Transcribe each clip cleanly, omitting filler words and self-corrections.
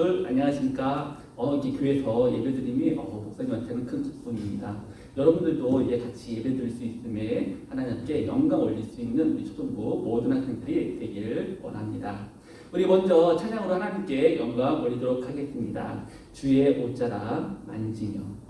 성도님들 안녕하십니까? 이렇게 교회에서 예배드림이 목사님한테는 큰 기쁨입니다. 여러분들도 같이 예배드릴 수 있음에 하나님께 영광 올릴 수 있는 우리 초등부 모든 학생들이 되길 원합니다. 우리 먼저 찬양으로 하나님께 영광 올리도록 하겠습니다. 주의 옷자락 만지며.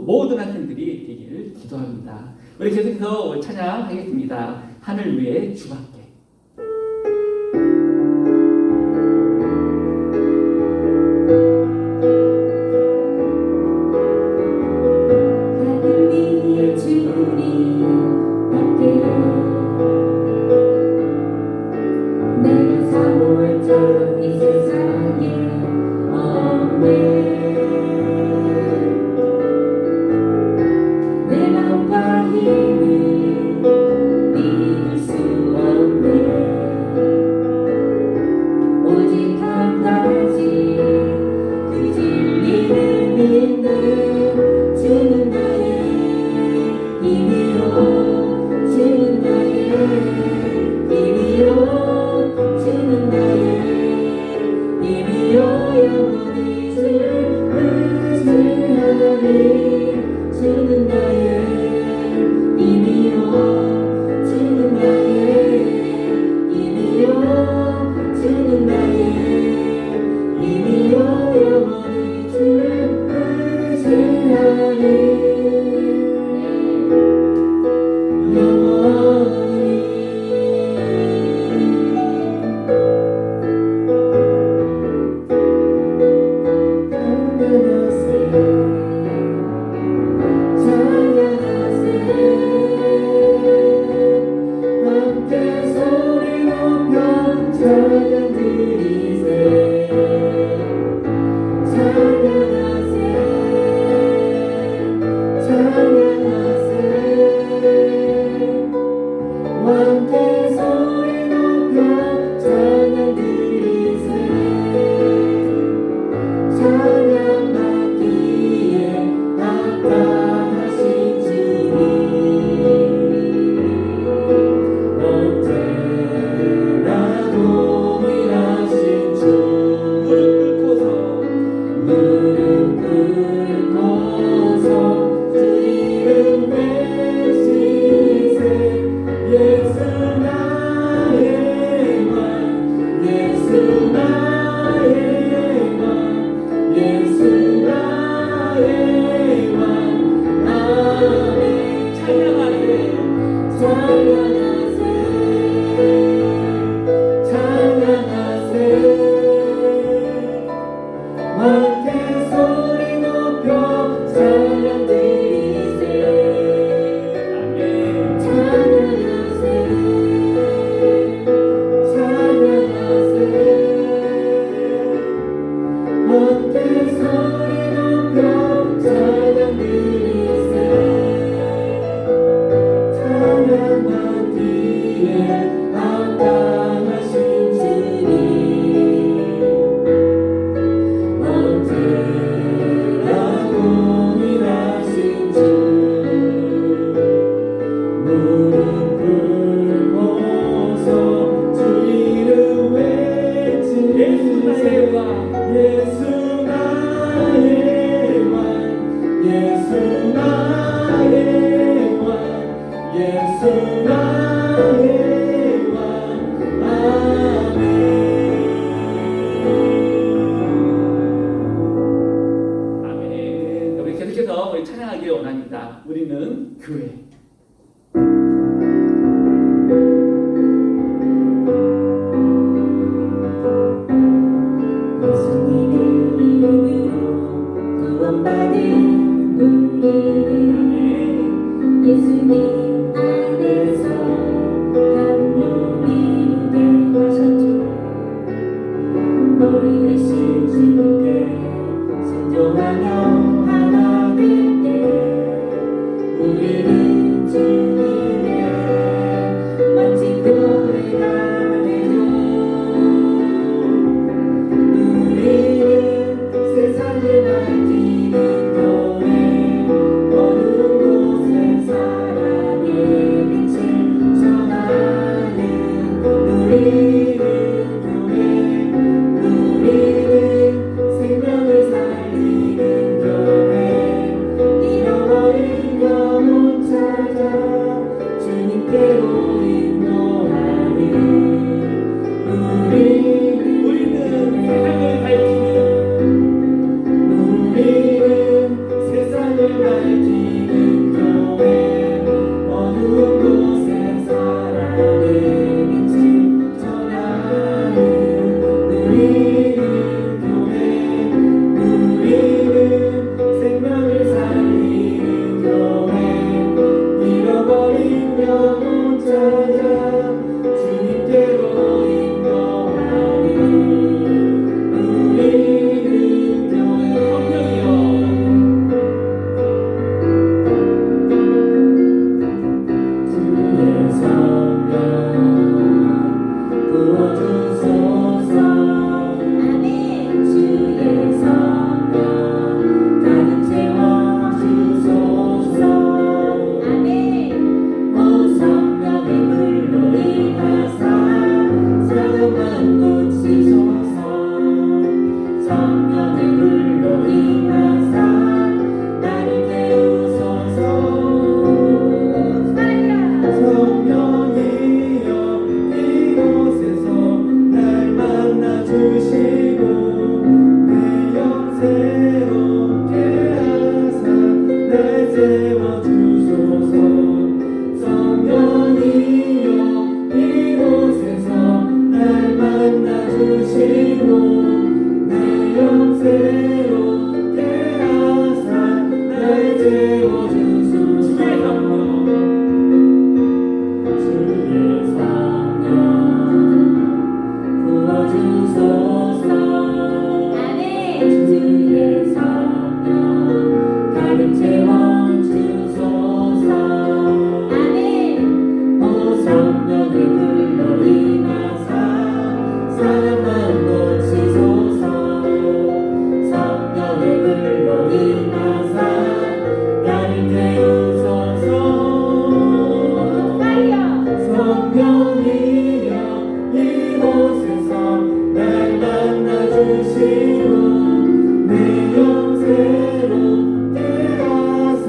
모든 학생들이 되기를 기도합니다. 우리 계속해서 찬양하겠습니다. 하늘 위에 주밖에. 믿을 수 없는 우리는 교회. 우리는 성령의 불로 임하사 나를 깨우소서. 성령이여 이곳에서 날 만나 주시고 내 영 새롭게 하사 날 세워 주소서. 성령이여 이곳에서 날 만나 주시고 내 영 새롭게 하사 날 세워 주소서. 주의 성령 부어주소서. 주의 성령 가득 채워주소서. 오 성령의 불로 임하사 사람 마음 고치소서. 성령의 불로 임하사 나를 깨우소서. 성령이여 이곳에서 날 만나 주시고 내 영 새롭게 하사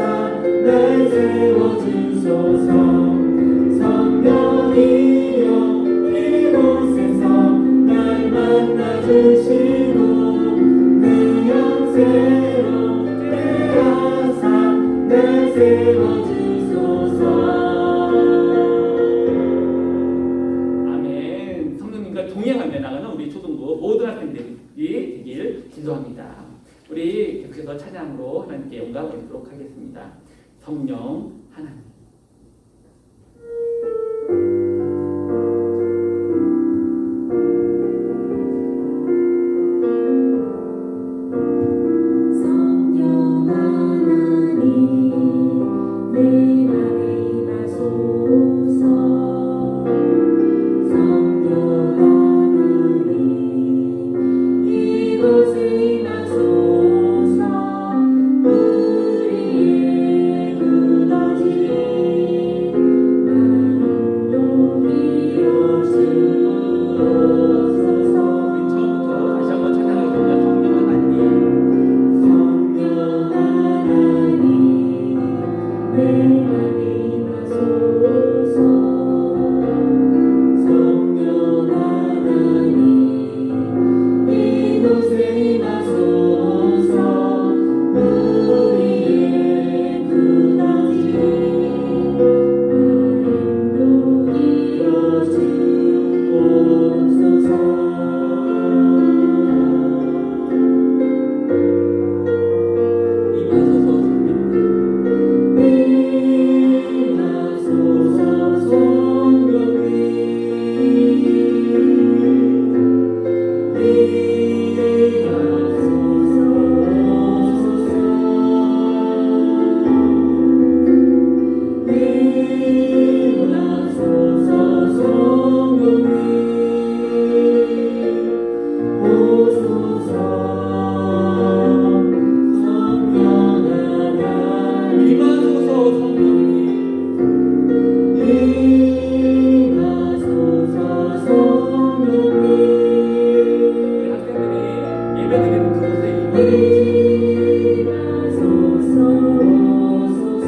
날 세워 주소서. 성령이여 이곳에서 날 만나 주시고 내 영 새롭게 하사 날 세워 주소서. 아멘. 성령님과 동행하며 나가는 우리 초등부 모든 학생들이 되길 기도합니다. 우리 계속해서 찬양으로 하나님께 영광 올리도록 하겠습니다. 성령 하나님. 성령 하나님 내 안에 임하소서. 성령 하나님 이곳에 임하소서. 우리의 굳어진 마음도 이어주옵소서. 우리 처음부터 다시 한번 찬양하겠습니다. 성령 하나님. 성령 하나님 내 안에 임하소서. 성령 하나님 이곳에 임하소서. 우리의 굳어진 마음도 이어주옵소서. 임하소서 성령님. 임하소서 성령님. 임하소서 성령님. 오소서 성령 하나님. 임하소서 성령님. 임하소서 성령님. 우리 학생들이 예배드리는 그곳에 임하소서. 임하소서 오소서.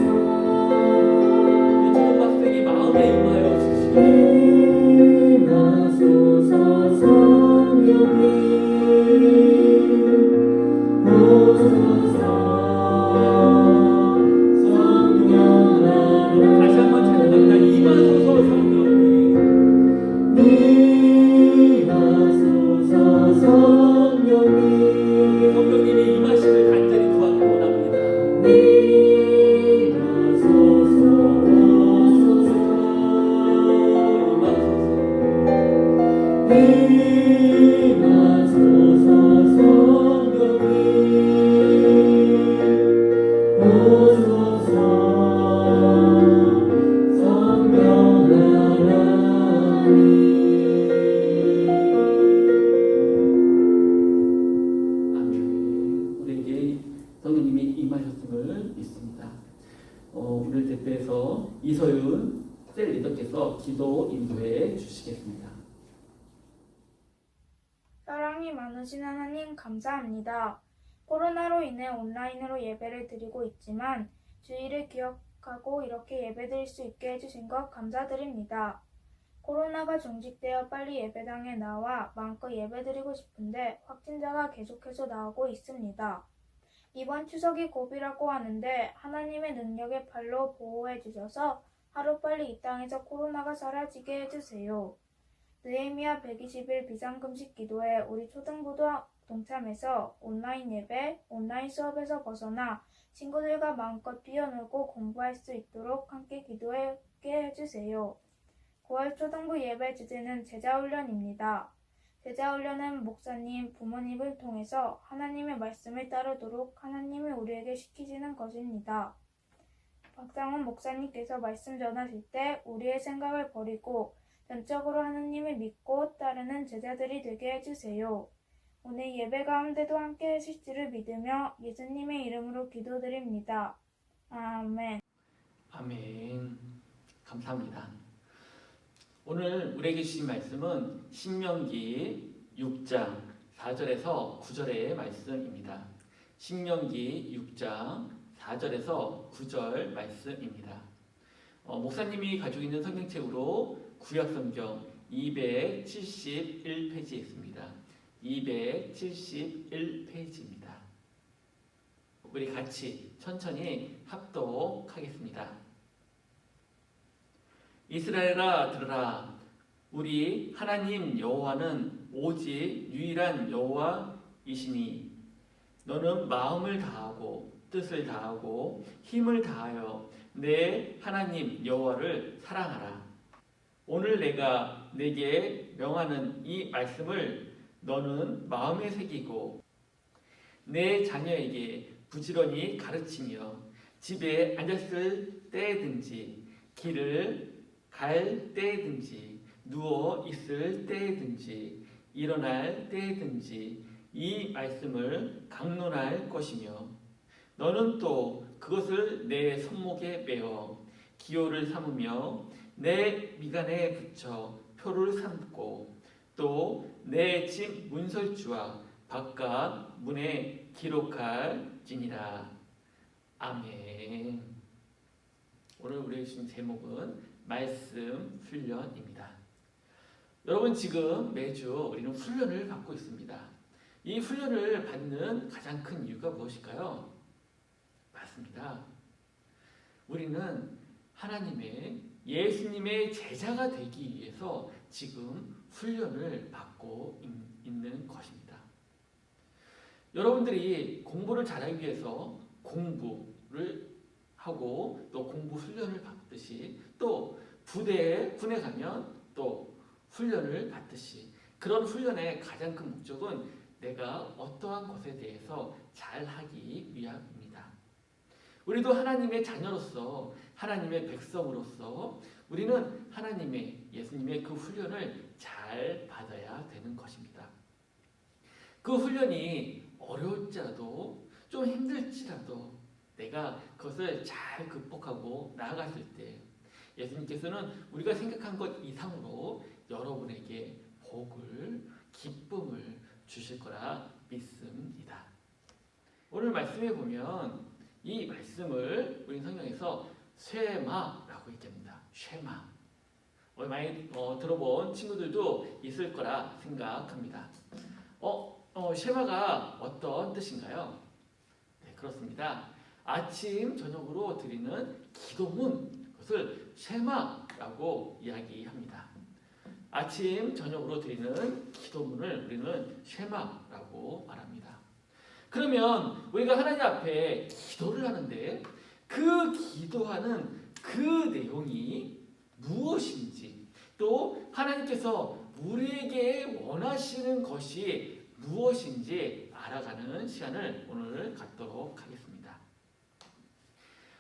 우리 초등부 학생이 마음에 임하여 주시고 임하소서 성령님. 오소서 성령 다시 한번 찬양합니다. 임하소서 성령님. 임하소서 성령님. 성령님이 임하시길 간절히 구하기 원합니다. 임하소서 오소서. 임하소서. 임하소서 성령님. 오소서 성령 하나님. 아멘. 우리에게 성령님이 임하셨음을 믿습니다. 오늘 대표에서 이서윤 셀 리더께서 기도 인도해 주시겠습니다. 사랑이 많은 많으신 하나님 감사합니다. 코로나로 인해 온라인으로 예배를 드리고 있지만 주의를 기억하고 이렇게 예배드릴 수 있게 해주신 것 감사드립니다. 코로나가 종식되어 빨리 예배당에 나와 마음껏 예배드리고 싶은데 확진자가 계속해서 나오고 있습니다. 이번 추석이 고비라고 하는데 하나님의 능력의 팔로 보호해 주셔서 하루빨리 이 땅에서 코로나가 사라지게 해주세요. 느헤미야 120일 비상금식 기도에 우리 초등부도 동참해서 온라인 예배, 온라인 수업에서 벗어나 친구들과 마음껏 뛰어놀고 공부할 수 있도록 함께 기도하게 해주세요. 9월 초등부 예배 주제는 제자훈련입니다. 제자훈련은 목사님, 부모님을 통해서 하나님의 말씀을 따르도록 하나님이 우리에게 시키시는 것입니다. 박상훈 목사님께서 말씀 전하실 때 우리의 생각을 버리고 전적으로 하나님을 믿고 따르는 제자들이 되게 해주세요. 오늘 예배 가운데도 함께 하실 줄을 믿으며 예수님의 이름으로 기도드립니다. 아멘. 아멘. 감사합니다. 오늘 우리에게 주신 말씀은 신명기 6장 4절에서 9절의 말씀입니다. 신명기 6장 4절에서 9절 말씀입니다. 목사님이 가지고 있는 성경책으로 구약성경 271페이지에 있습니다. 271페이지입니다. 우리 같이 천천히 합독하겠습니다. 이스라엘아 들으라. 우리 하나님 여호와는 오직 유일한 여호와이시니 너는 마음을 다하고 뜻을 다하고 힘을 다하여 내 하나님 여호와를 사랑하라. 오늘 내가 내게 명하는 이 말씀을 너는 마음에 새기고 내 자녀에게 부지런히 가르치며 집에 앉았을 때든지 길을 갈 때든지 누워 있을 때든지 일어날 때든지 이 말씀을 강론할 것이며 너는 또 그것을 내 손목에 메어 기호를 삼으며 내 미간에 붙여 표를 삼고 또 내 집 문설주와 바깥 문에 기록할지니라. 아멘. 오늘 우리에게 주신 제목은 말씀 훈련입니다. 여러분 지금 매주 우리는 훈련을 받고 있습니다. 이 훈련을 받는 가장 큰 이유가 무엇일까요? 맞습니다. 우리는 하나님의 예수님의 제자가 되기 위해서 지금 훈련을 받고 있는 것입니다. 여러분들이 공부를 잘하기 위해서 공부를 하고 또 공부 훈련을 받듯이 또 군에 가면 또 훈련을 받듯이 그런 훈련의 가장 큰 목적은 내가 어떠한 것에 대해서 잘하기 위함입니다. 우리도 하나님의 자녀로서 하나님의 백성으로서 우리는 하나님의 예수님의 그 훈련을 잘 받아야 되는 것입니다. 그 훈련이 어려울지라도 좀 힘들지라도 내가 그것을 잘 극복하고 나아갔을 때 예수님께서는 우리가 생각한 것 이상으로 여러분에게 복을, 기쁨을 주실 거라 믿습니다. 오늘 말씀에 보면 이 말씀을 우리 성경에서 쉐마라고 얘기합니다. 쉐마. 많이 들어본 친구들도 있을 거라 생각합니다. 쉐마가 어떤 뜻인가요? 네, 그렇습니다. 아침, 저녁으로 드리는 기도문, 그것을 쉐마라고 이야기합니다. 아침, 저녁으로 드리는 기도문을 우리는 쉐마라고 말합니다. 그러면 우리가 하나님 앞에 기도를 하는데 그 기도하는 그 내용이 무엇인지 또 하나님께서 우리에게 원하시는 것이 무엇인지 알아가는 시간을 오늘 갖도록 하겠습니다.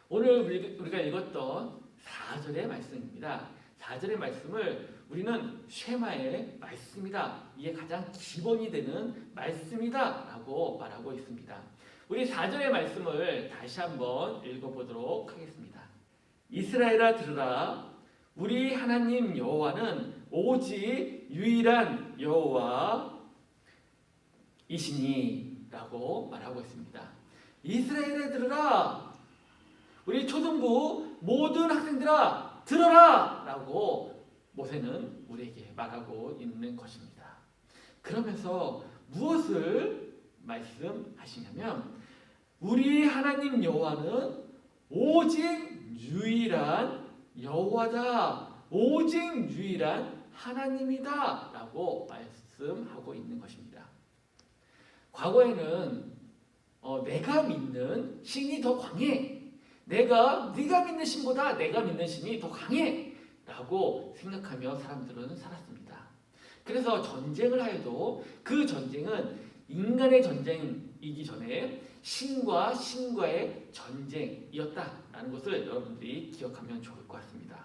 오늘 우리가 읽었던 4절의 말씀입니다. 4절의 말씀을 우리는 쉐마의 말씀이다. 이게 가장 기본이 되는 말씀이다 라고 말하고 있습니다. 우리 4절의 말씀을 다시 한번 읽어보도록 하겠습니다. 이스라엘아 들으라. 우리 하나님 여호와는 오직 유일한 여호와 이시니라고 말하고 있습니다. 이스라엘에 들으라, 우리 초등부 모든 학생들아 들어라 라고 모세는 우리에게 말하고 있는 것입니다. 그러면서 무엇을 말씀하시냐면 우리 하나님 여호와는 오직 유일한 여호와다, 오직 유일한 하나님이다 라고 말씀하고 있는 것입니다. 과거에는 내가 믿는 신이 더 강해, 네가 믿는 신보다 내가 믿는 신이 더 강해 라고 생각하며 사람들은 살았습니다. 그래서 전쟁을 하여도 그 전쟁은 인간의 전쟁이기 전에 신과 신과의 전쟁이었다라는 것을 여러분들이 기억하면 좋을 것 같습니다.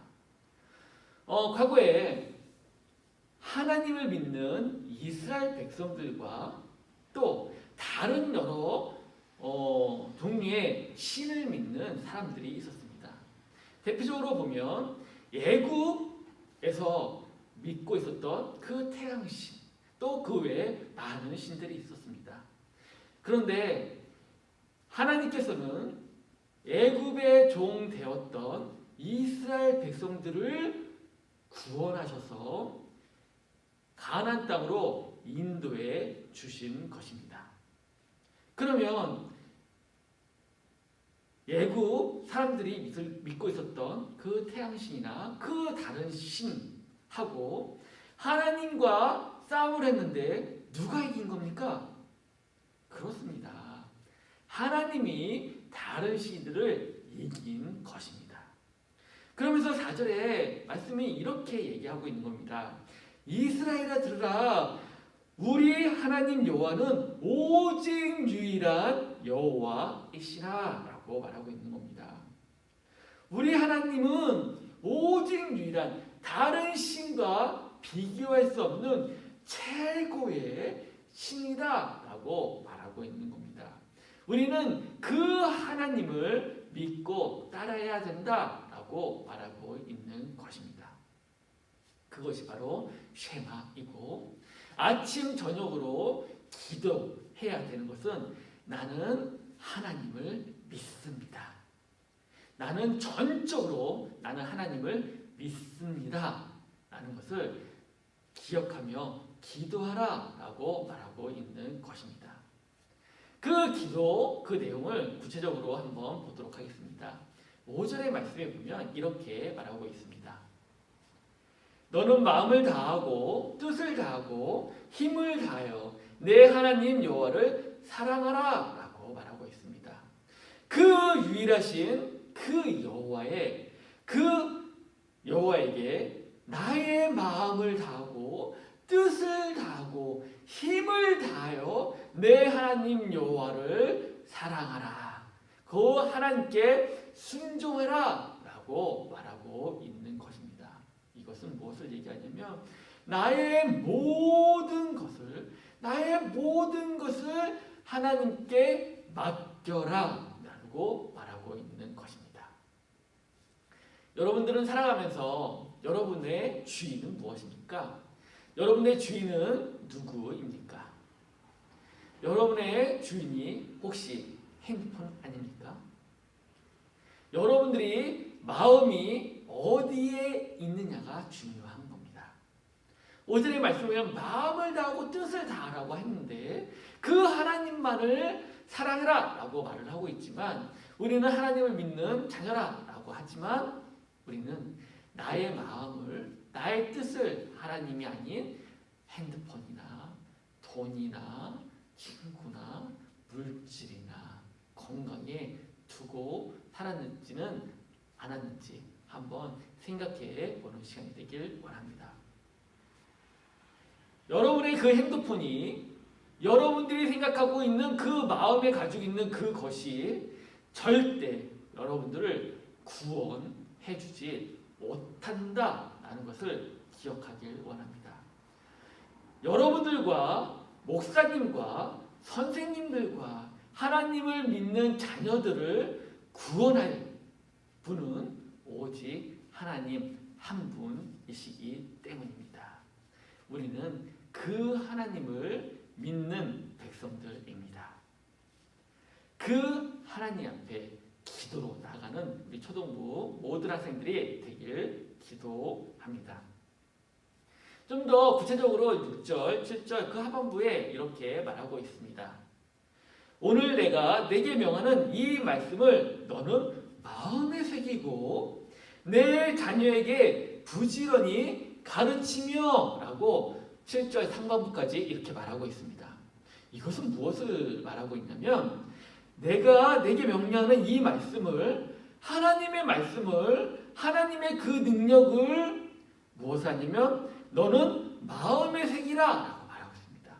과거에 하나님을 믿는 이스라엘 백성들과 또 다른 여러 종류의 신을 믿는 사람들이 있었습니다. 대표적으로 보면 애굽에서 믿고 있었던 그 태양신, 또 그 외에 많은 신들이 있었습니다. 그런데 하나님께서는 애굽의 종 되었던 이스라엘 백성들을 구원하셔서 가나안 땅으로 인도해 주신 것입니다. 그러면 애굽 사람들이 믿고 있었던 그 태양신이나 그 다른 신하고 하나님과 싸움을 했는데 누가 이긴 겁니까? 그렇습니다. 하나님이 다른 신들을 이긴 것입니다. 그러면서 4절에 말씀이 이렇게 얘기하고 있는 겁니다. 이스라엘아 들으라, 우리 하나님 여호와는 오직 유일한 여호와이시라 라고 말하고 있는 겁니다. 우리 하나님은 오직 유일한, 다른 신과 비교할 수 없는 최고의 신이다 라고 말하고 있는 겁니다. 우리는 그 하나님을 믿고 따라야 된다 라고 말하고 있는 것입니다. 그것이 바로 쉐마이고, 아침 저녁으로 기도해야 되는 것은 나는 하나님을 믿습니다, 나는 전적으로 나는 하나님을 믿습니다 라는 것을 기억하며 기도하라 라고 말하고 있는 것입니다. 그 기도, 그 내용을 구체적으로 한번 보도록 하겠습니다. 5절의 말씀에 보면 이렇게 말하고 있습니다. 너는 마음을 다하고 뜻을 다하고 힘을 다하여 내 하나님 여호와를 사랑하라 라고 말하고 있습니다. 그 유일하신 그 여호와에게 나의 마음을 다하고 뜻을 다하고 힘을 다하여 내 하나님 여호와를 사랑하라, 그 하나님께 순종하라 라고 말하고 있는 것입니다. 이것은 무엇을 얘기하냐면 나의 모든 것을 하나님께 맡겨라 라고 말하고 있는 것입니다. 여러분들은 살아가면서 여러분의 주인은 무엇입니까? 여러분의 주인은 누구입니까? 여러분의 주인이 혹시 핸드폰 아닙니까? 여러분들이 마음이 어디에 있느냐가 중요한 겁니다. 5절의 말씀에 보면 마음을 다하고 뜻을 다하라고 했는데 그 하나님만을 사랑해라 라고 말을 하고 있지만, 우리는 하나님을 믿는 자녀라 라고 하지만 우리는 나의 마음을, 나의 뜻을 하나님이 아닌 핸드폰이나 돈이나 친구나 물질이나 건강에 두고 살았는지는 않았는지 한번 생각해 보는 시간이 되길 원합니다. 여러분의 그 핸드폰이 여러분들이 생각하고 있는 그 마음에 가지고 있는 그것이 절대 여러분들을 구원해 주지 못한다라는 것을 기억하길 원합니다. 여러분들과 목사님과 선생님들과 하나님을 믿는 자녀들을 구원할 분은 오직 하나님 한 분이시기 때문입니다. 우리는 그 하나님을 믿는 백성들입니다. 그 하나님 앞에 기도로 나가는 우리 초등부 모든 학생들이 되길 기도합니다. 좀 더 구체적으로 6절, 7절 그 하반부에 이렇게 말하고 있습니다. 오늘 내가 내게 명하는 이 말씀을 너는 마음에 새기고 내 자녀에게 부지런히 가르치며 라고 7절 상반부까지 이렇게 말하고 있습니다. 이것은 무엇을 말하고 있냐면 내가 내게 명령하는 이 말씀을 하나님의 말씀을 하나님의 그 능력을 무엇을 하냐면 너는 마음에 새기라 라고 말하고 있습니다.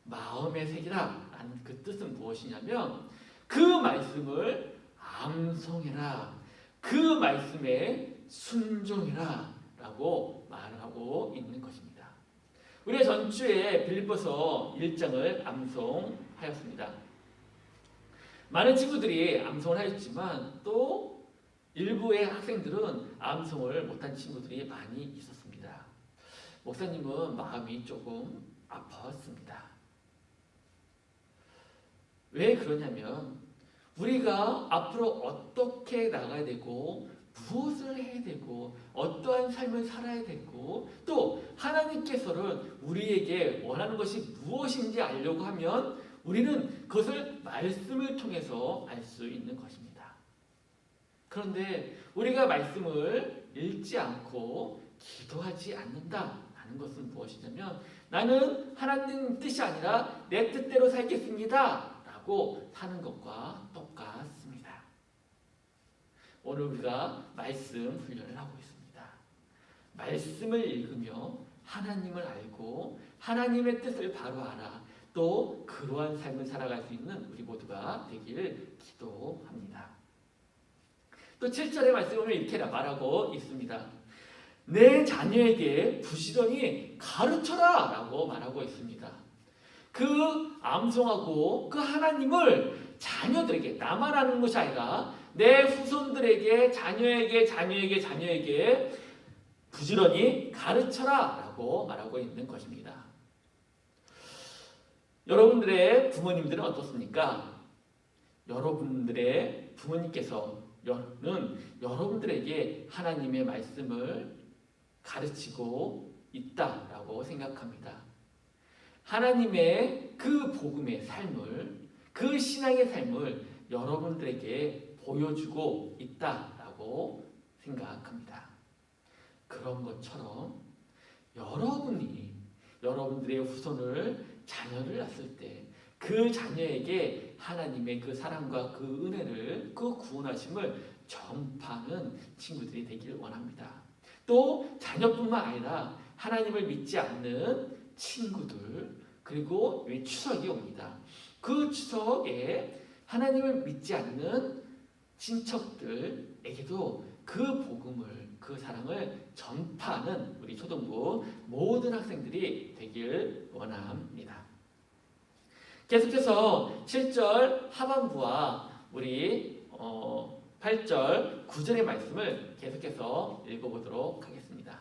마음에 새기라 라는 그 뜻은 무엇이냐면 그 말씀을 암송해라, 그 말씀에 순종해라 라고 말하고 있는 것입니다. 우리가 전주에 빌립보서 1장을 암송하였습니다. 많은 친구들이 암송을 하였지만 또 일부의 학생들은 암송을 못한 친구들이 많이 있었습니다. 목사님은 마음이 조금 아팠습니다. 왜 그러냐면 우리가 앞으로 어떻게 나가야 되고 무엇을 해야 되고 어떠한 삶을 살아야 되고 또 하나님께서는 우리에게 원하는 것이 무엇인지 알려고 하면 우리는 그것을 말씀을 통해서 알 수 있는 것입니다. 그런데 우리가 말씀을 읽지 않고 기도하지 않는다라는 것은 무엇이냐면 나는 하나님 뜻이 아니라 내 뜻대로 살겠습니다 라고 사는 것과 똑같습니다. 오늘 우리가 말씀 훈련을 하고 있습니다. 말씀을 읽으며 하나님을 알고 하나님의 뜻을 바로 알아 또 그러한 삶을 살아갈 수 있는 우리 모두가 되기를 기도합니다. 또 7절의 말씀을 이렇게 말하고 있습니다. 내 자녀에게 부지런히 가르쳐라 라고 말하고 있습니다. 그 암송하고 그 하나님을 자녀들에게 나만 아는 것이 아니라 내 후손들에게 자녀에게 부지런히 가르쳐라 라고 말하고 있는 것입니다. 여러분들의 부모님들은 어떻습니까? 여러분들의 부모님께서는 여러분들에게 하나님의 말씀을 가르치고 있다라고 생각합니다. 하나님의 그 복음의 삶을, 그 신앙의 삶을 여러분들에게 보여주고 있다라고 생각합니다. 그런 것처럼 여러분들의 후손을 자녀를 낳았을 때 그 자녀에게 하나님의 그 사랑과 그 은혜를 그 구원하심을 전파하는 친구들이 되기를 원합니다. 또 자녀뿐만 아니라 하나님을 믿지 않는 친구들 그리고 추석이 옵니다. 그 추석에 하나님을 믿지 않는 친척들에게도 그 복음을 그 사랑을 전파하는 우리 초등부 모든 학생들이 되길 원합니다. 계속해서 7절 하반부와 우리 8절 9절의 말씀을 계속해서 읽어보도록 하겠습니다.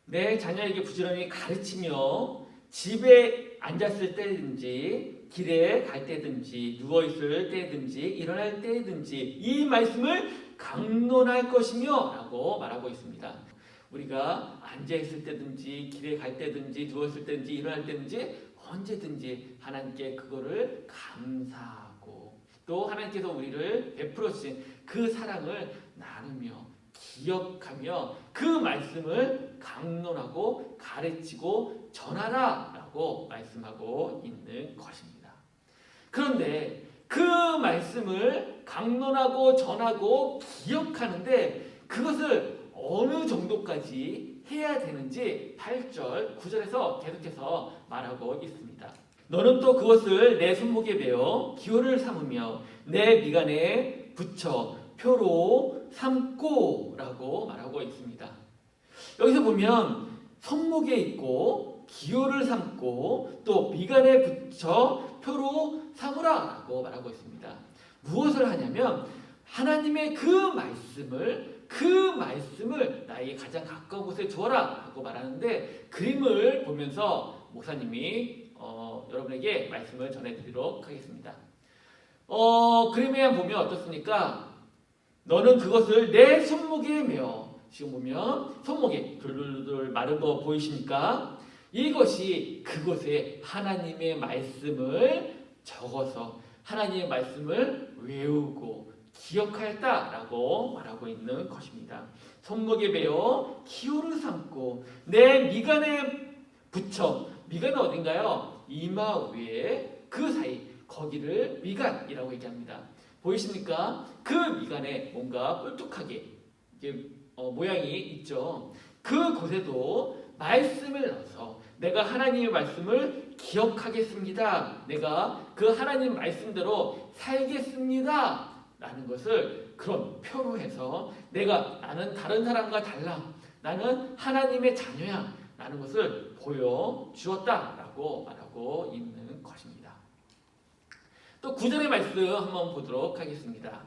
내 자녀에게 부지런히 가르치며 집에 앉았을 때든지 길에 갈 때든지 누워있을 때든지 일어날 때든지 이 말씀을 강론할 것이며 라고 말하고 있습니다. 우리가 앉아있을 때든지 길에 갈 때든지 누워있을 때든지 일어날 때든지 언제든지 하나님께 그거를 감사하고 또 하나님께서 우리를 베풀어 주신 그 사랑을 나누며 기억하며 그 말씀을 강론하고 가르치고 전하라 라고 말씀하고 있는 것입니다. 그런데 그 말씀을 강론하고 전하고 기억하는데 그것을 어느 정도까지 해야 되는지 8절, 9절에서 계속해서 말하고 있습니다. 너는 또 그것을 내 손목에 베어 기호를 삼으며 내 미간에 붙여 표로 삼고 라고 말하고 있습니다. 여기서 보면 손목에 있고 기호를 삼고 또 미간에 붙여 표로 삼으라 라고 말하고 있습니다. 무엇을 하냐면 하나님의 그 말씀을 나에게 가장 가까운 곳에 주어라 라고 말하는데 그림을 보면서 목사님이 여러분에게 말씀을 전해드리도록 하겠습니다. 그림에 보면 어떻습니까? 너는 그것을 내 손목에 메어. 지금 보면 손목에 돌돌돌 마른 거 보이십니까? 이것이 그곳에 하나님의 말씀을 적어서 하나님의 말씀을 외우고 기억하였다라고 말하고 있는 것입니다. 손목에 베어 기호를 삼고 내 미간에 붙여. 미간은 어딘가요? 이마 위에 그 사이 거기를 미간이라고 얘기합니다. 보이십니까? 그 미간에 뭔가 뿔뚝하게 이게 모양이 있죠. 그곳에도 말씀을 넣어서 내가 하나님의 말씀을 기억하겠습니다. 내가 그 하나님 말씀대로 살겠습니다. 라는 것을 그런 표로 해서 나는 다른 사람과 달라. 나는 하나님의 자녀야. 라는 것을 보여주었다라고 말하고 있는 것입니다. 또 9절의 말씀 한번 보도록 하겠습니다.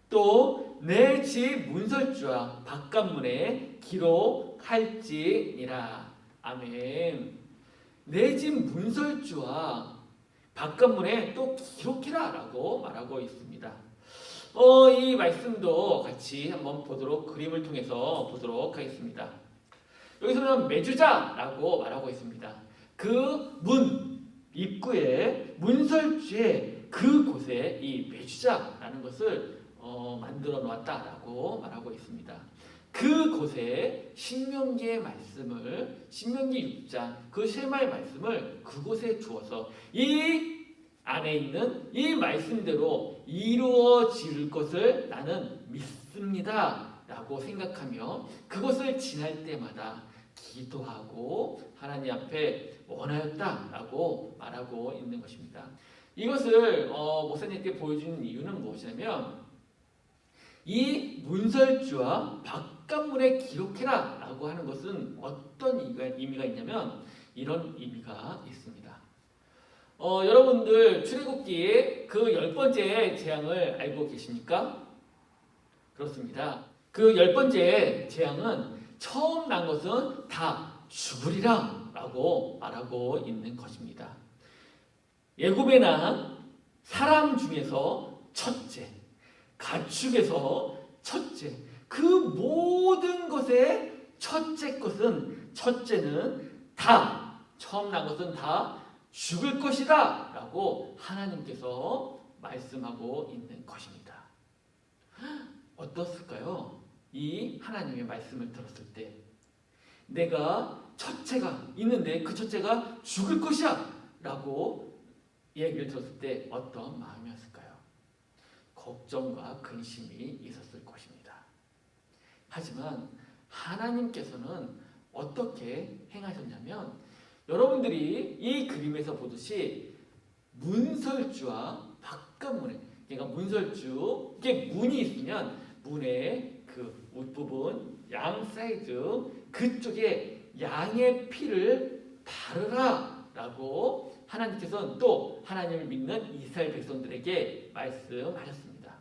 또 내 집 문설주와 바깥문에 기록할지니라. 아멘. 내 집 문설주와 바깥문에 또 기록해라 라고 말하고 있습니다. 이 말씀도 같이 한번 그림을 통해서 보도록 하겠습니다. 여기서는 매주자라고 말하고 있습니다. 그 문, 입구에 문설주에 그곳에 이 매주자라는 것을 만들어 놓았다라고 말하고 있습니다. 그곳에 신명기의 말씀을 신명기 6장 그 쉐마의 말씀을 그곳에 주어서 이 안에 있는 이 말씀대로 이루어질 것을 나는 믿습니다 라고 생각하며 그것을 지날 때마다 기도하고 하나님 앞에 원하였다라고 말하고 있는 것입니다. 이것을 목사님께 보여주는 이유는 무엇이냐면 이 문설주와 바깥문에 기록해라 라고 하는 것은 어떤 의미가 있냐면 이런 의미가 있습니다. 여러분들 출애굽기의 그 10번째 재앙을 알고 계십니까? 그렇습니다. 그 10번째 재앙은 처음 난 것은 다 죽으리라 라고 말하고 있는 것입니다. 애굽에 난 사람 중에서 첫째, 가축에서 첫째, 그 모든 것의 첫째는 다 처음 난 것은 다 죽을 것이다 라고 하나님께서 말씀하고 있는 것입니다. 어떻을까요? 이 하나님의 말씀을 들었을 때 내가 첫째가 있는데 그 첫째가 죽을 것이야 라고 얘기를 들었을 때 어떤 마음이었을까요? 걱정과 근심이 있었을 것입니다. 하지만 하나님께서는 어떻게 행하셨냐면 여러분들이 이 그림에서 보듯이 문설주와 바깥문에 그러니까 문설주 이게 문이 있으면 문의 그 웃부분 양 사이드 그쪽에 양의 피를 바르라 라고 하나님께서는 또 하나님을 믿는 이스라엘 백성들에게 말씀하셨습니다.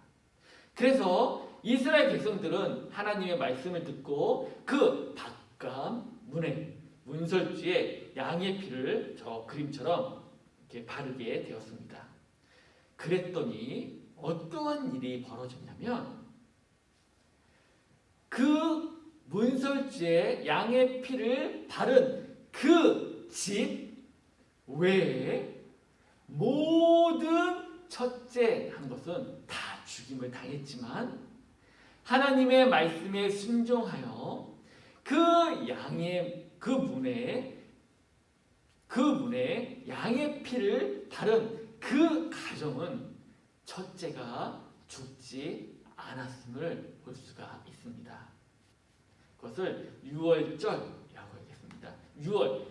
그래서 이스라엘 백성들은 하나님의 말씀을 듣고 그 바깥문에 문설주에 양의 피를 저 그림처럼 이렇게 바르게 되었습니다. 그랬더니 어떠한 일이 벌어졌냐면 그 문설주에 양의 피를 바른 그 집 외에 모든 첫째 한 것은 다 죽임을 당했지만 하나님의 말씀에 순종하여 그 문에 양의 피를 바른 그 가정은 첫째가 죽지 않았음을 볼 수가 있습니다. 그것을 유월절이라고 하겠습니다. 유월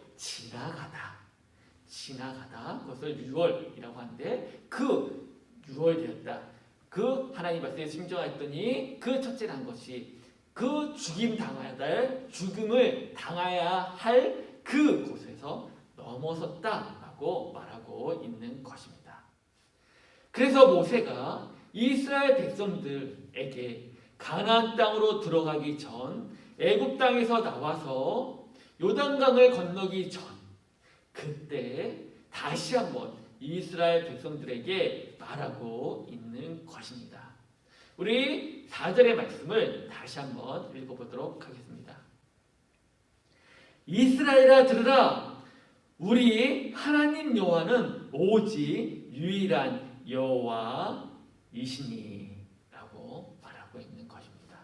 지나가다 그것을 유월이라고 하는데 그 유월되었다. 그 하나님 말씀에 순종했더니 그 첫째 난 것이 그 죽음을 당해야 할 그곳에서 넘어섰다라고 말하고 있는 것입니다. 그래서 모세가 이스라엘 백성들에게 가나안 땅으로 들어가기 전 애굽 땅에서 나와서 요단강을 건너기 전 그때 다시 한번 이스라엘 백성들에게 말하고 있는 것입니다. 우리 4절의 말씀을 다시 한번 읽어보도록 하겠습니다. 이스라엘아 들으라, 우리 하나님 여호와는 오직 유일한 여호와이시니 라고 말하고 있는 것입니다.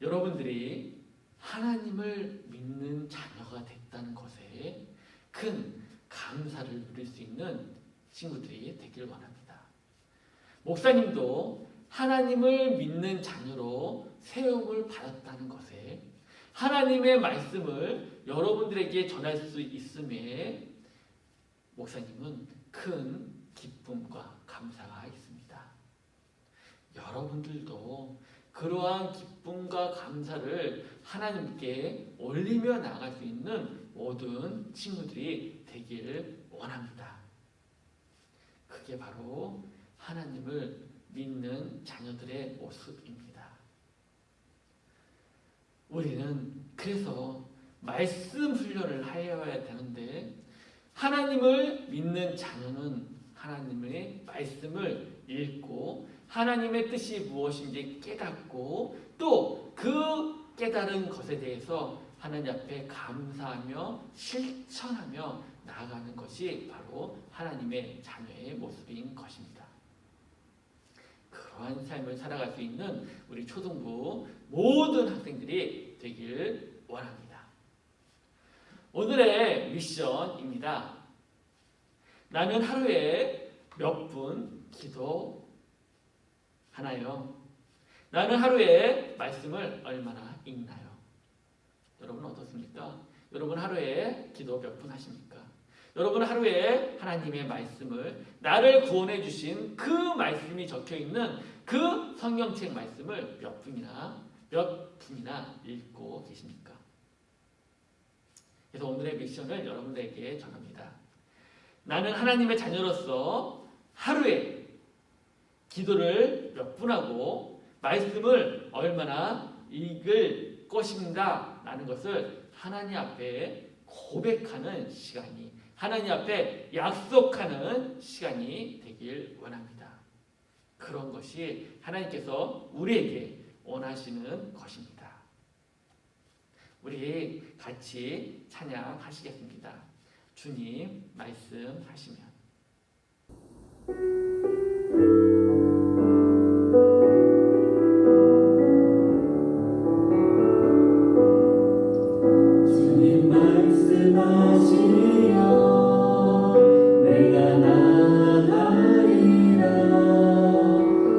여러분들이 하나님을 믿는 자녀가 됐다는 것에 큰 감사를 누릴 수 있는 친구들이 되길 원합니다. 목사님도 하나님을 믿는 자녀로 세움을 받았다는 것에 하나님의 말씀을 여러분들에게 전할 수 있음에 목사님은 큰 기쁨과 감사가 있습니다. 여러분들도 그러한 기쁨과 감사를 하나님께 올리며 나갈 수 있는 모든 친구들이 되길 원합니다. 그게 바로 하나님을 믿는 자녀들의 모습입니다. 우리는 그래서 말씀 훈련을 하여야 되는데 하나님을 믿는 자녀는 하나님의 말씀을 읽고 하나님의 뜻이 무엇인지 깨닫고 또 그 깨달은 것에 대해서 하나님 앞에 감사하며 실천하며 나아가는 것이 바로 하나님의 자녀의 모습인 것입니다. 그러한 삶을 살아갈 수 있는 우리 초등부 모든 학생들이 되길 원합니다. 오늘의 미션입니다. 나는 하루에 몇 분 기도하나요? 나는 하루에 말씀을 얼마나 읽나요? 여러분 어떻습니까? 여러분 하루에 기도 몇 분 하십니까? 여러분 하루에 하나님의 말씀을 나를 구원해 주신 그 말씀이 적혀 있는 그 성경책 말씀을 몇 분이나 읽고 계십니까? 그래서 오늘의 미션을 여러분들에게 전합니다. 나는 하나님의 자녀로서 하루에 기도를 몇 분 하고 말씀을 얼마나 읽을 것인가 라는 것을 하나님 앞에 고백하는 시간이, 하나님 앞에 약속하는 시간이 되길 원합니다. 그런 것이 하나님께서 우리에게 원하시는 것입니다. 우리 같이 찬양하시겠습니다. 주님 말씀하시면. 주님 말씀하시면 내가 나가리라.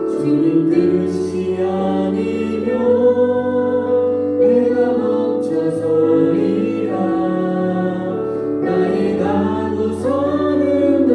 주님 뜻이 아니면 내가 멈춰서리라. 나의 가고서는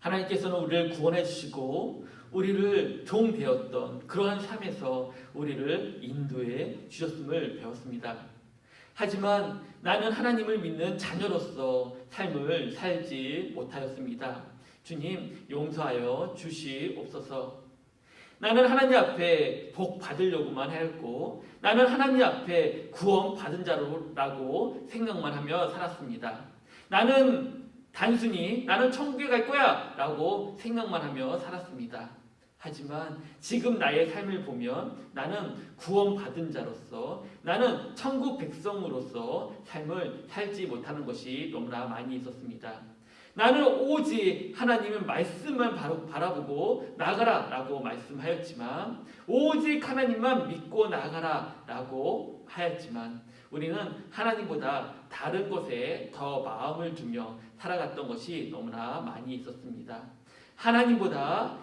하나님께서는 우리를 구원해 주시고 우리를 종 되었던 그러한 삶에서 우리를 인도해 주셨음을 배웠습니다. 하지만 나는 하나님을 믿는 자녀로서 삶을 살지 못하였습니다. 주님 용서하여 주시옵소서. 나는 하나님 앞에 복 받으려고만 하였고 나는 하나님 앞에 구원 받은 자라고 생각만 하며 살았습니다. 나는 단순히 나는 천국에 갈 거야 라고 생각만 하며 살았습니다. 하지만 지금 나의 삶을 보면 나는 구원받은 자로서 나는 천국 백성으로서 삶을 살지 못하는 것이 너무나 많이 있었습니다. 나는 오직 하나님의 말씀만 바라보고 나가라 라고 말씀하였지만 오직 하나님만 믿고 나가라 라고 하였지만 우리는 하나님보다 다른 것에 더 마음을 두며 살아갔던 것이 너무나 많이 있었습니다. 하나님보다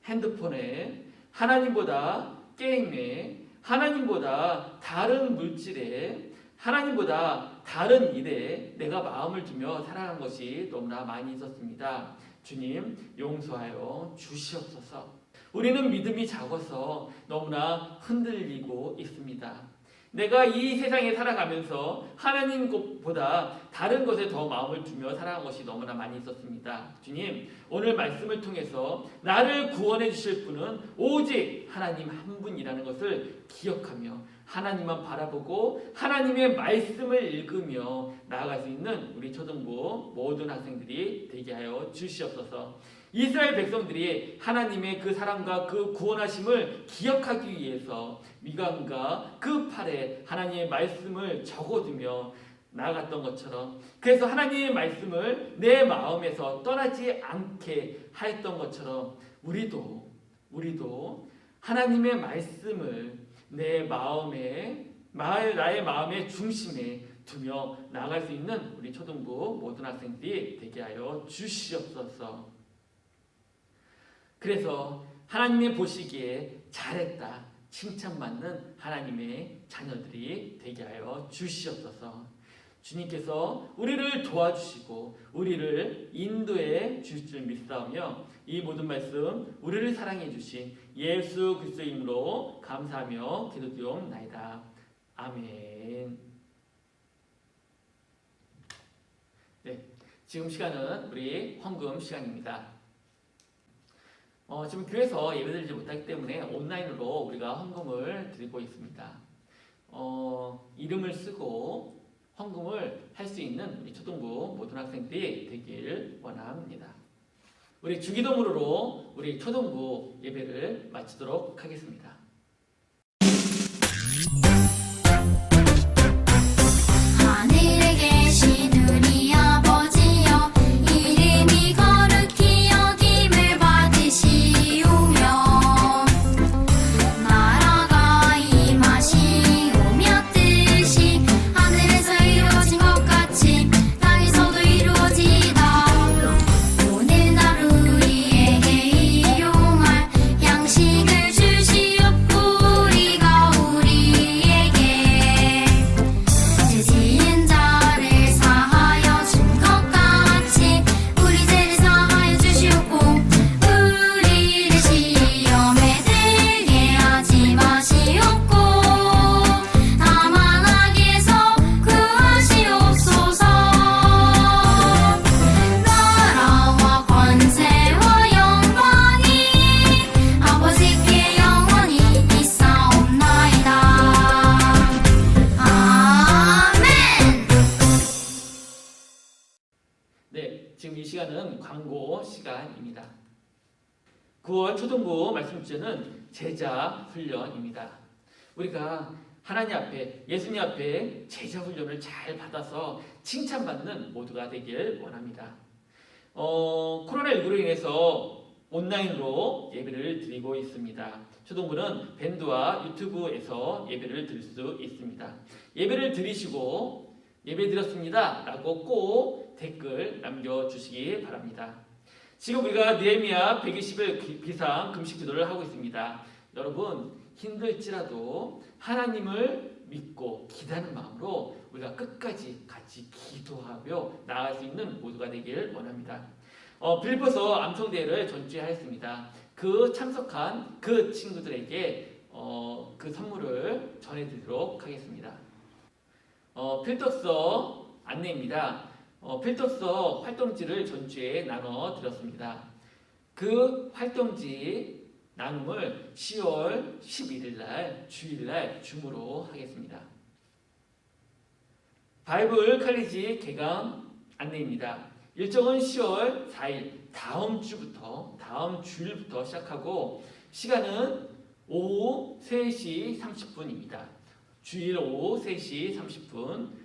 핸드폰에, 하나님보다 게임에, 하나님보다 다른 물질에, 하나님보다 다른 일에 내가 마음을 두며 살아간 것이 너무나 많이 있었습니다. 주님 용서하여 주시옵소서. 우리는 믿음이 작아서 너무나 흔들리고 있습니다. 내가 이 세상에 살아가면서 하나님 것보다 다른 것에 더 마음을 두며 살아간 것이 너무나 많이 있었습니다. 주님, 오늘 말씀을 통해서 나를 구원해 주실 분은 오직 하나님 한 분이라는 것을 기억하며 하나님만 바라보고 하나님의 말씀을 읽으며 나아갈 수 있는 우리 초등부 모든 학생들이 되게 하여 주시옵소서. 이스라엘 백성들이 하나님의 그 사랑과 그 구원하심을 기억하기 위해서 미간과 그 팔에 하나님의 말씀을 적어두며 나아갔던 것처럼 그래서 하나님의 말씀을 내 마음에서 떠나지 않게 하였던 것처럼 우리도 하나님의 말씀을 내 마음에 나의 마음의 중심에 두며 나아갈 수 있는 우리 초등부 모든 학생들이 되게 하여 주시옵소서. 그래서 하나님의 보시기에 잘했다 칭찬받는 하나님의 자녀들이 되게 하여 주시옵소서. 주님께서 우리를 도와주시고 우리를 인도해 주실 줄 믿사오며 이 모든 말씀 우리를 사랑해 주신 예수 그리스도의 이름으로 감사하며 기도드리옵나이다. 아멘. 네, 지금 시간은 우리 헌금 시간입니다. 지금 교회에서 예배드리지 못하기 때문에 온라인으로 우리가 헌금을 드리고 있습니다. 이름을 쓰고 헌금을 할 수 있는 우리 초등부 모든 학생들이 되길 원합니다. 우리 주기도문으로 우리 초등부 예배를 마치도록 하겠습니다. 하늘에 계신 우리 아버지여 이름이 거룩히 여김을 받으시오며 나라가 임하시오며 뜻이 하늘에서 이루어진 것 같이 땅에서도 이루어지이다. 오늘 하루 우리에게 일용할 양식을 주시옵고 우리가 우리에게 죄 지은 자를 사하여 준 것 같이 우리 죄를 사하여 주시옵고 우리를 시험에 들게 하지 마시옵고 다만 악에서 구하시옵소서. 나라와 권세와 영광이 아버지께 영원히 있사옵나이다. 아멘. 네, 지금 이 시간은 광고 시간입니다. 9월 초등부 말씀 주제는 제자 훈련입니다. 우리가 하나님 앞에 예수님 앞에 제자 훈련을 잘 받아서 칭찬받는 모두가 되길 원합니다. 코로나19로 인해서 온라인으로 예배를 드리고 있습니다. 초등부는 밴드와 유튜브에서 예배를 드릴 수 있습니다. 예배를 드리시고 예배 드렸습니다 라고 꼭 댓글 남겨주시기 바랍니다. 지금 우리가 느헤미야 120일 비상 금식 기도를 하고 있습니다. 여러분 힘들지라도 하나님을 믿고 기다리는 마음으로 우리가 끝까지 같이 기도하며 나아갈 수 있는 모두가 되길 원합니다. 빌립보서 암송대회를 전주하였습니다. 그 참석한 그 친구들에게 그 선물을 전해드리도록 하겠습니다. 필독서 안내입니다. 필독서 활동지를 전주에 나눠 드렸습니다. 그 활동지 나눔을 10월 11일 날 주일날 줌으로 하겠습니다. 바이블 칼리지 개강 안내입니다. 일정은 10월 4일 다음 주일부터 시작하고 시간은 오후 3시 30분입니다. 주일 오후 3시 30분.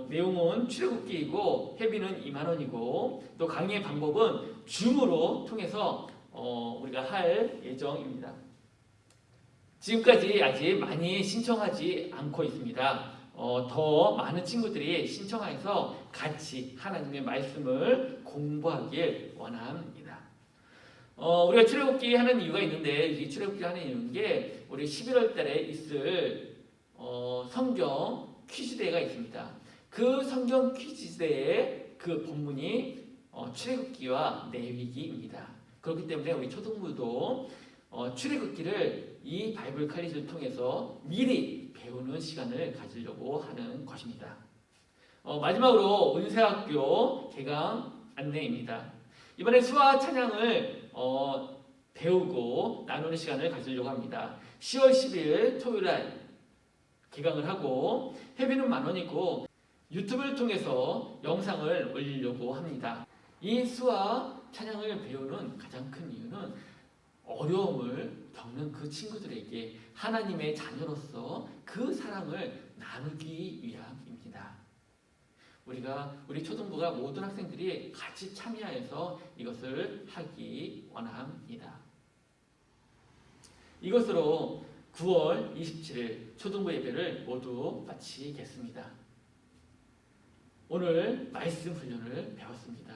내용은 출애굽기이고 회비는 2만 원이고 또 강의 방법은 줌으로 통해서 우리가 할 예정입니다. 지금까지 아직 많이 신청하지 않고 있습니다. 더 많은 친구들이 신청해서 같이 하나님의 말씀을 공부하길 원합니다. 우리가 출애굽기 하는 이유가 있는데 이 출애굽기 하는 이유는 게 우리 11월 달에 있을 성경 퀴즈대회가 있습니다. 그 성경 퀴즈대회의 그 본문이 출애굽기와 레위기입니다. 그렇기 때문에 우리 초등부도 출애굽기를 이 바이블 칼리지를 통해서 미리 배우는 시간을 가지려고 하는 것입니다. 마지막으로 은세학교 개강 안내입니다. 이번에 수화 찬양을 배우고 나누는 시간을 가지려고 합니다. 10월 10일 토요일날 개강을 하고 회비는 1만 원이고 유튜브를 통해서 영상을 올리려고 합니다. 이 수화 찬양을 배우는 가장 큰 이유는 어려움을 겪는 그 친구들에게 하나님의 자녀로서 그 사랑을 나누기 위함입니다. 우리 초등부가 모든 학생들이 같이 참여해서 이것을 하기 원합니다. 이것으로 9월 27일 초등부 예배를 모두 마치겠습니다. 오늘 말씀 훈련을 배웠습니다.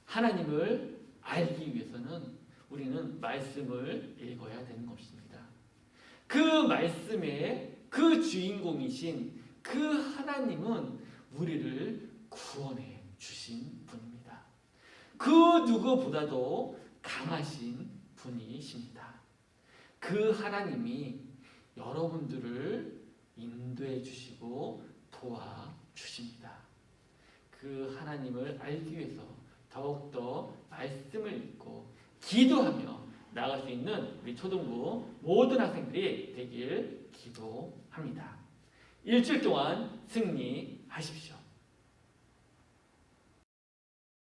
하나님을 알기 위해서는 우리는 말씀을 읽어야 되는 것입니다. 그 말씀의 그 주인공이신 그 하나님은 우리를 구원해 주신 분입니다. 그 누구보다도 강하신 분이십니다. 그 하나님이 여러분들을 인도해 주시고 도와주십니다. 그 하나님을 알기 위해서 더욱더 말씀을 읽고 기도하며 나아갈 수 있는 우리 초등부 모든 학생들이 되길 기도합니다. 일주일 동안 승리하십시오.